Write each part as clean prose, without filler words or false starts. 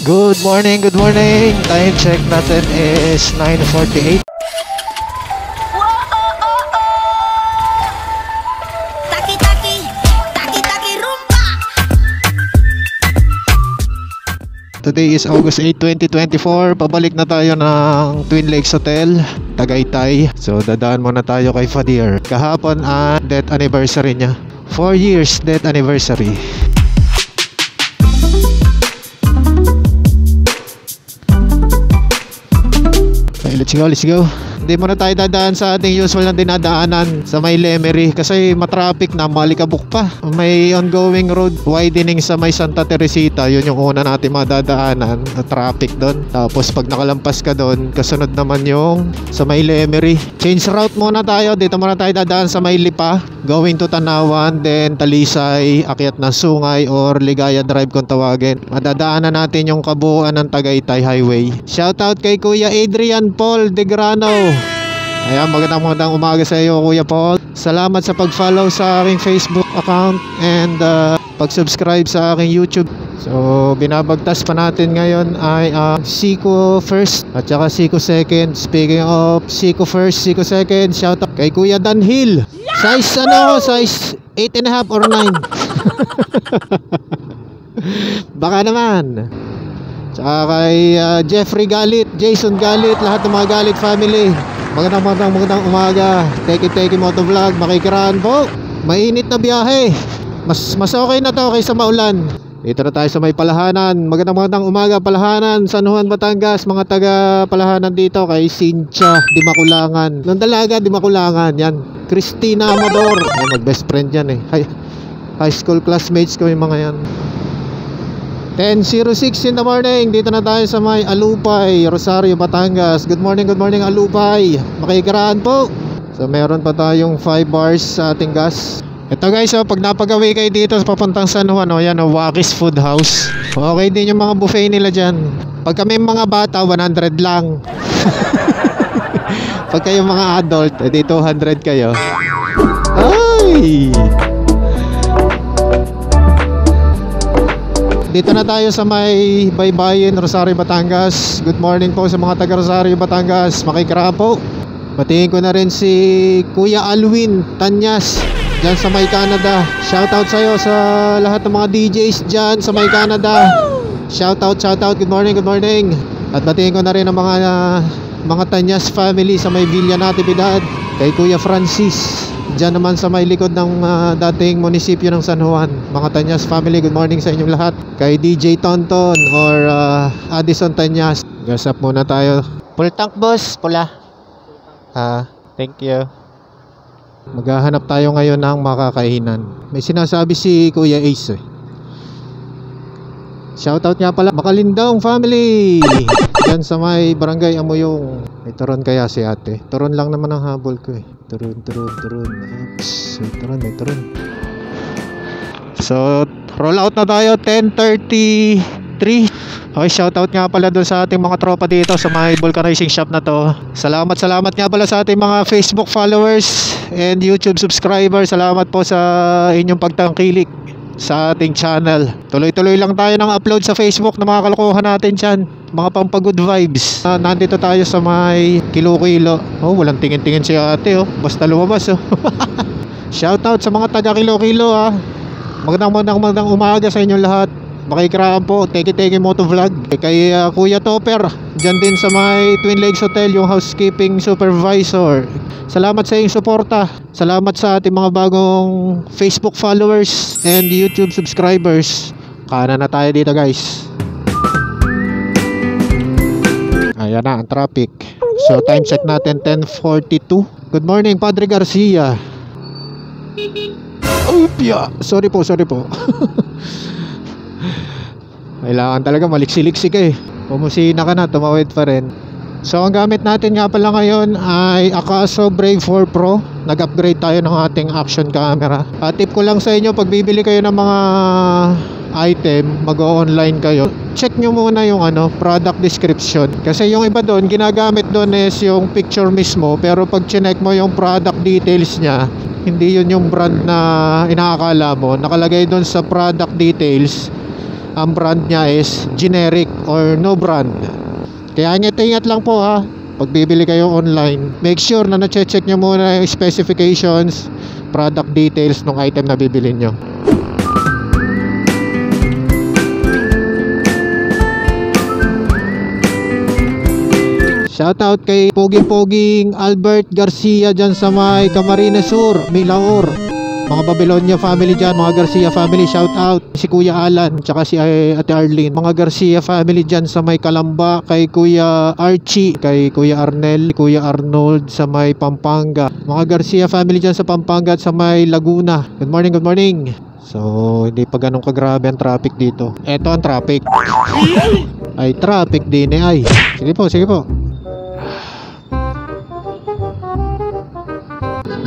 Good morning, good morning. Time check natin is 9:48. Today is August 8, 2024. Pabalik na tayo ng Twin Lakes Hotel, Tagaytay. So dadaan muna tayo kay Fadir. Kahapon ang death anniversary niya. 4 years death anniversary. Okay, let's go. Hindi muna tayo dadaan sa ating usual na dinadaanan sa may Lemery kasi matraffic na, malikabok pa. May ongoing road widening sa may Santa Teresita. Yun yung una natin madadaanan na traffic doon. Tapos pag nakalampas ka doon, kasunod naman yung sa may Lemery. Change route muna tayo. Dito muna tayo dadaan sa may Lipa, going to Tanawan, then Talisay, akyat ng Sungay or Ligaya Drive kung tawagin. Madadaanan natin yung kabuuan ng Tagaytay Highway. Shoutout kay Kuya Adrian Paul De Grano. Ayan, magandang umaga sa iyo, Kuya Paul. Salamat sa pag-follow sa aking Facebook account and pag-subscribe sa aking YouTube. So, binabagtas pa natin ngayon ay Siko First at saka Siko Second. Speaking of Siko First, Siko Second, shout out kay Kuya Danhil. Size size 8.5 or 9. Baka naman. Tsaka kay Jeffrey Galit, Jason Galit, lahat ng mga Galit family. Magandang umaga. Take it motovlog, makikiraan po. Mainit na biyahe. Mas okay na to kaysa maulan. Dito na tayo sa may Palahanan. Magandang umaga, Palahanan, San Juan, Batangas. Mga taga Palahanan dito kay Cynthia Dimakulangan. Nung dalaga, Dimakulangan. Yan, Christina Amador. Mag best friend yan eh. High school classmates ko yung mga yan. 10:06 in the morning. Dito na tayo sa may Alupay, Rosario, Batangas. Good morning Alupay. Makikiraan po. So meron pa tayong 5 bars sa ating gas. Ito guys, pag napagawi kayo dito sa papuntang San Juan, yan o, Wakis Food House. Okay din yung mga buffet nila dyan. Pag kami mga bata, 100 lang. Pag kayo mga adult, edi 200 kayo. Ay! Dito na tayo sa may Baybayin, Rosario, Batangas. Good morning po sa mga taga Rosario, Batangas. Makikiraan po. Patingin ko na rin si Kuya Alwin Tanyas dyan sa may Canada. Shoutout sa'yo sa lahat ng mga DJs dyan sa may Canada. Shoutout. Good morning. At patingin ko na rin ang mga Tanyas family sa may Villa Natividad. Kay Kuya Francis dyan naman sa may likod ng dating munisipyo ng San Juan. Mga Tanyas family, good morning sa inyong lahat. Kay DJ Tonton or Addison Tanyas, gas up muna tayo. Full tank boss, pula. Thank you. Maghahanap tayo ngayon ng makakainan. May sinasabi si Kuya Ace eh. Shoutout nga pala Makalindong family dyan sa may Barangay Amoyong. May turon kaya si ate. Turon lang naman ang habol ko eh. Turon. Oops, may turon. So roll out na tayo, 10:33. Okay, shoutout nga pala doon sa ating mga tropa dito sa may vulcanizing shop na to. Salamat nga pala sa ating mga Facebook followers and YouTube subscribers. Salamat po sa inyong pagtangkilik sa ating channel. Tuloy-tuloy lang tayo ng upload sa Facebook na mga kalokohan natin dyan, mga pampagood vibes. Nandito tayo sa may Kilo-Kilo. Oh, walang tingin-tingin si ate oh, basta lumabas oh. Shoutout sa mga taga Kilo-Kilo ah. Magandang umaga sa inyong lahat. Makikiraan po, Take it motovlog. Kay Kuya Topper dyan din sa may Twin Lakes Hotel, yung housekeeping supervisor. Salamat sa iyong suporta. Salamat sa ating mga bagong Facebook followers and YouTube subscribers. Kanan na tayo dito guys. Ayan na ang traffic. So time check natin 10:42. Good morning Padre Garcia. Upya. Sorry po. Kailangan talaga maliksi-liksi eh. Pumusina ka na, tumawid pa rin. So ang gamit natin nga pala ngayon ay Akaso Brave 4 Pro. Nag-upgrade tayo ng ating action camera. Tip ko lang sa inyo, pag bibili kayo ng mga item, mag-online kayo, check nyo muna yung product description. Kasi yung iba doon, ginagamit doon is yung picture mismo, pero pag chinek mo yung product details nya, hindi yun yung brand na inaakala mo. Nakalagay doon sa product details ang brand niya is generic or no brand. Kaya ingat lang po ha, pag bibili kayo online, make sure na na-check nyo muna yung specifications, product details ng item na bibili nyo. Shoutout kay Poging Albert Garcia dyan sa may Camarines Sur, Milaor. Mga Babylonia family dyan, mga Garcia family, shoutout. Si Kuya Alan, tsaka si Ate Arlene. Mga Garcia family dyan sa may Kalamba, kay Kuya Archie, kay Kuya Arnel, Kuya Arnold sa may Pampanga. Mga Garcia family dyan sa Pampanga at sa may Laguna. Good morning, good morning. So, hindi pa ganun kagrabe ang traffic dito. Eto ang traffic. Ay, traffic din eh ay. Sige po, sige po.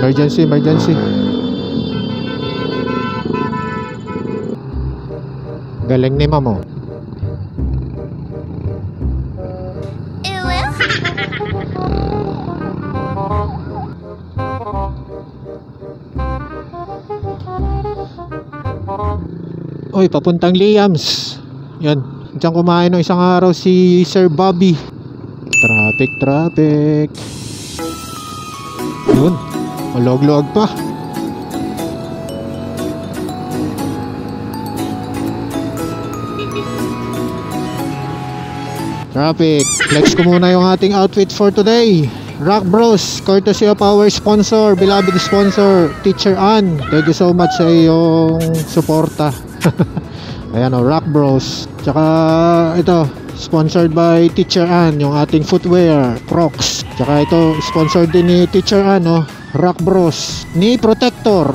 Emergency, emergency. Galing ni Mamo. Oy, papuntang Liams. Yan, diyan kumain ng isang araw si Sir Bobby. Traffic. Yun, malog-log pa. Traffic. Flex ko muna yung ating outfit for today. Rock Bros, courtesy of our sponsor, beloved sponsor, Teacher Ann. Thank you so much sa iyong suporta. Ayan o, Rock Bros. Tsaka ito, sponsored by Teacher Ann, yung ating footwear, Crocs. Tsaka ito, sponsored din ni Teacher Ann, no? Rock Bros. Knee Protector.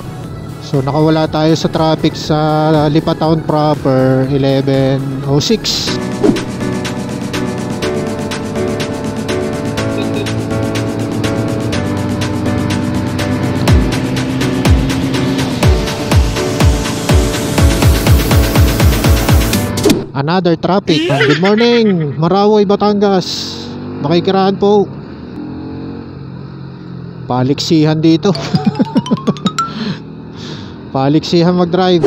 So nakawala tayo sa traffic sa Lipa Town proper, 11:06. Another traffic. Good morning, Marawi, Batangas. Makikiraan po. Paliksihan dito. Paliksihan mag-drive.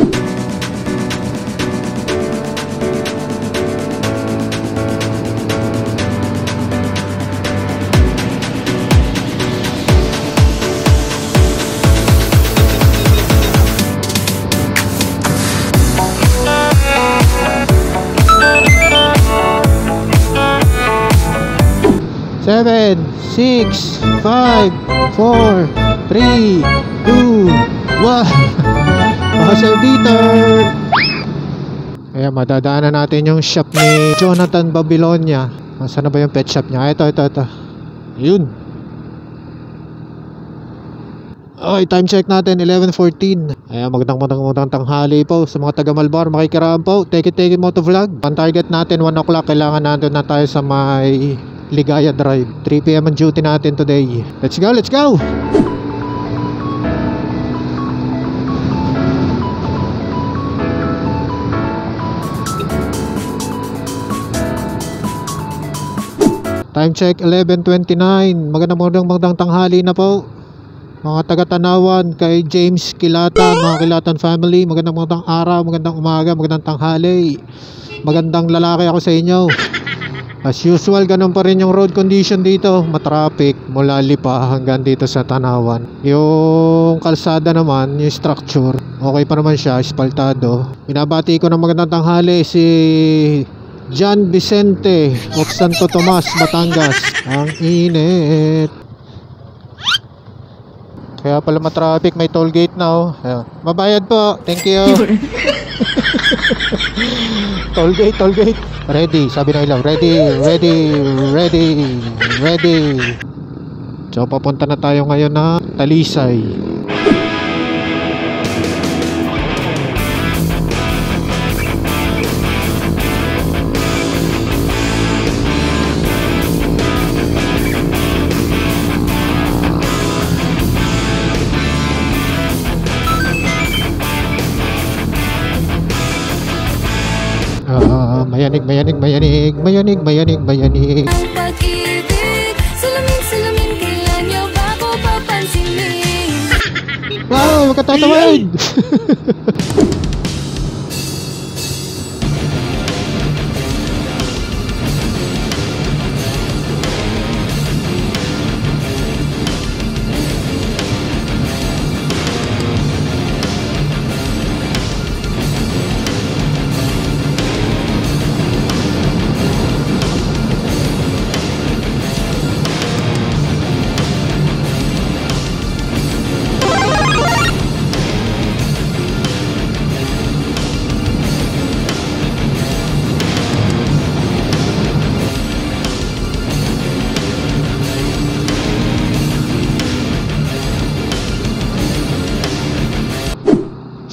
Seven, 6, 5, 4, 3, 2, 1. Mga Sir Peter. Kaya madadaanan natin yung shop ni Jonathan Babylonia. Saan na ba yung pet shop niya? Ito. Yun. Okay, time check natin, 11:14. Ayan, magandang tanghali po sa mga taga Malbar, makikiraan po. Take it motovlog. Ang target natin 1 o'clock, kailangan natin na tayo sa may Ligaya Drive. 3 PM ang duty natin today. Let's go! Time check 11:29. Magandang tanghali na po mga taga-Tanawan, kay James Kilatan, mga Kilatan family. Magandang araw, magandang umaga, magandang tanghali. Magandang lalaki ako sa inyo. As usual, ganun pa rin yung road condition dito. Matraffic mula Lipa hanggang dito sa Tanawan. Yung kalsada naman, yung structure, okay pa naman siya, espaltado. Binabati ko ng magandang tanghali si John Vicente of Santo Tomas, Batangas. Ang init. Kaya pala matraffic, may toll gate na oh. Ayan. Mabayad po, thank you. Toll gate. Ready, sabi na ilaw. Ready. So papunta na tayo ngayon na Talisay. Mayanig. Ang pag-ibig, salamin, kailan niyo ba ako papansinin? Wow, magkatatawid!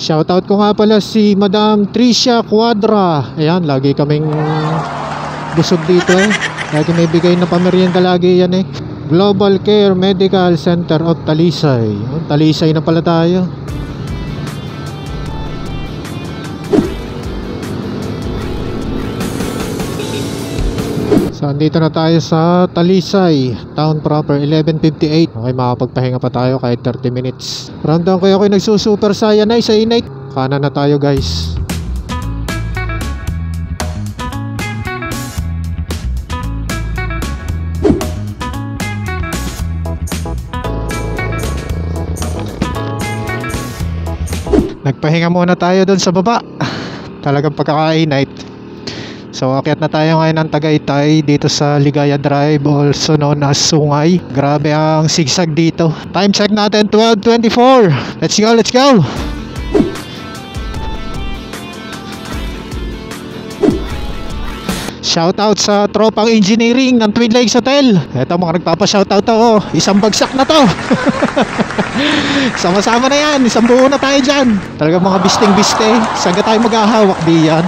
Shoutout ko nga pala si Madam Tricia Quadra. Ayan, lagi kaming busog dito eh. Lagi may bigay na pamerienda lagi yan eh. Global Care Medical Center of Talisay. Oh, Talisay na pala tayo. So, andito na tayo sa Talisay Town proper, 11:58. Okay, makapagpahinga pa tayo kahit 30 minutes. Rundown kayo ako nagsusuper cyanide sa init. Kanan na tayo guys. Nagpahinga muna tayo doon sa baba. Talagang pagkakainit. So akyat na tayo ngayon ng Tagaytay dito sa Ligaya Drive, also known as Sungay. Grabe ang sigsag dito. Time check natin 12:24. Let's go, let's go. Shoutout sa tropang engineering ng Twin Lakes Hotel. Eto mga nagpapa-shoutout to, oh. Isang bagsak na to. Sama-sama na yan. Isang buo na tayo dyan. Talagang mga bisting-biste. Saan ka tayo maghahawak di yan?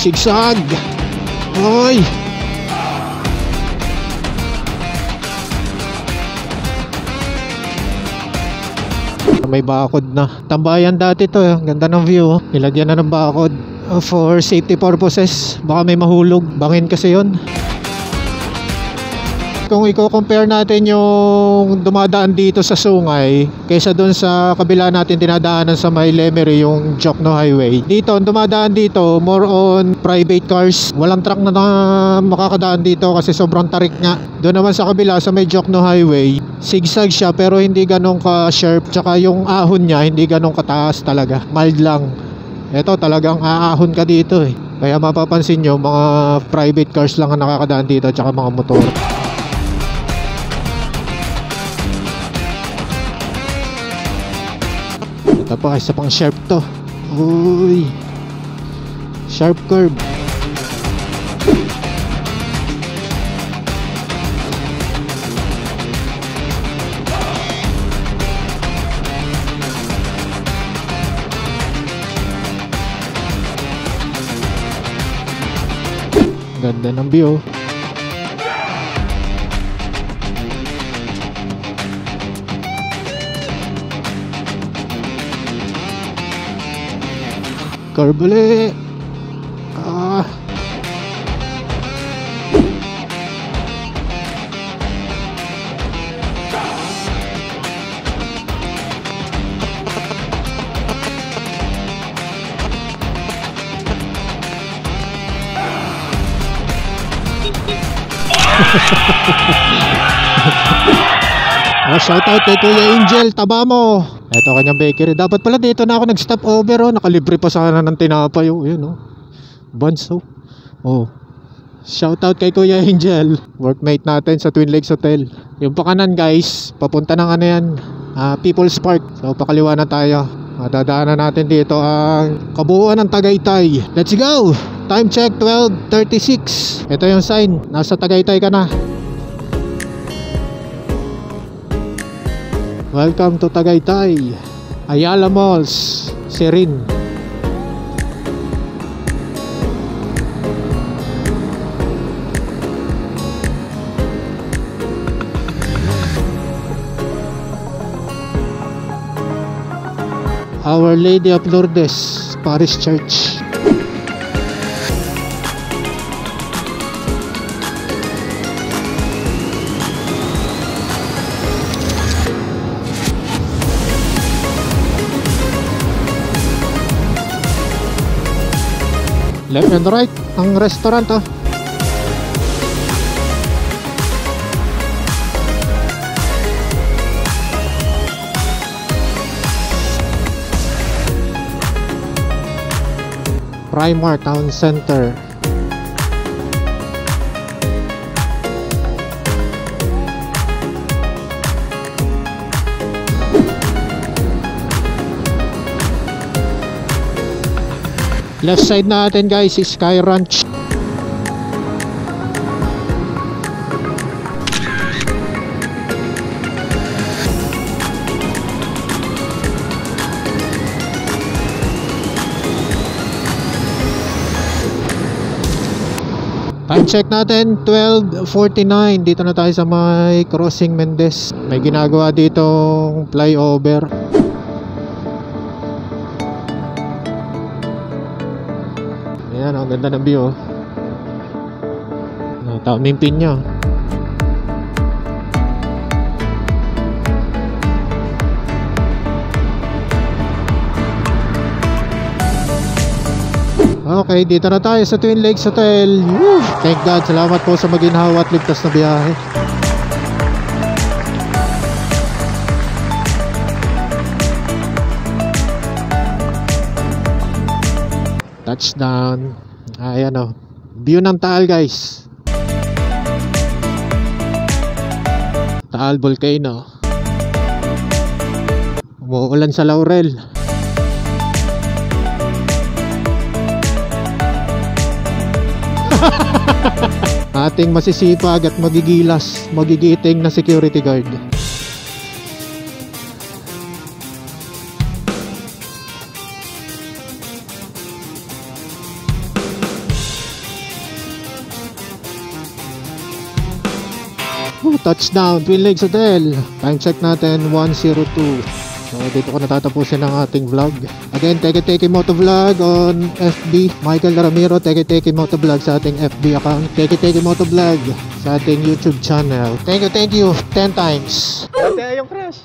Sigsag. Oy. May bakod na. Tambayan dati to. Ganda ng view. Nilagyan na ng bakod for safety purposes. Baka may mahulog. Bangin kasi yon. Kung i-compare natin yung dumadaan dito sa Sungay kaysa doon sa kabila natin dinadaanan sa may Lemery, yung Jokno Highway, dito dumadaan dito more on private cars. Walang truck na makakadaan dito kasi sobrang tarik nga. Doon naman sa kabila sa may Jokno Highway, sigsag siya pero hindi ganun ka sharp, tsaka yung ahon niya hindi ganun kataas talaga, mild lang. Ito talagang aahon ka dito eh. Kaya mapapansin nyo mga private cars lang ang nakakadaan dito tsaka mga motor. Ito pa, isa pang sharp to. Uy, sharp curve. Ganda ng view. Curve ulit. Shoutout kay Kuya Angel, taba mo. Ito kanyang bakery. Dapat pala dito na ako nag-stop over, oh. Nakalibre pa sana ng tinapay, oh. Yun, oh. Buns, oh. Oh. Shoutout kay Kuya Angel, workmate natin sa Twin Lakes Hotel. Yung pakanan guys, papunta ng ano yan, People's Park. So pakaliwa na tayo. Dadaanan natin dito ang kabuuan ng Tagaytay. Let's go! Time check 12:36. Ito yung sign, nasa Tagaytay ka na. Welcome to Tagaytay, Ayala Malls, Serin. Our Lady of Lourdes Parish Church. Left and right ang restaurant oh. Primar Town Center. Left side natin guys is Sky Ranch. Time check natin 12:49. Dito na tayo sa may Crossing Mendez. May ginagawa ditong flyover. Ayan, ang ganda ng view. Taon Piña. Okay, dito na tayo sa Twin Lakes Hotel. Woo! Thank God, salamat po sa maginhawa at ligtas na biyahe. Touchdown. Ayan o. View ng Taal guys. Taal Volcano. Umuulan sa Laurel. Ating masisipag at magigilas, magigiting na security guard. Touchdown, Twin Lakes Hotel. Time check natin 1:02. So dito ko natatapusin ang ating vlog. Again, Teke Moto Vlog on FB. Michael Ramiro, Teke Moto Vlog sa ating FB account. Teke Moto Vlog sa ating YouTube channel. Thank you 10 times. Ate, yung crush.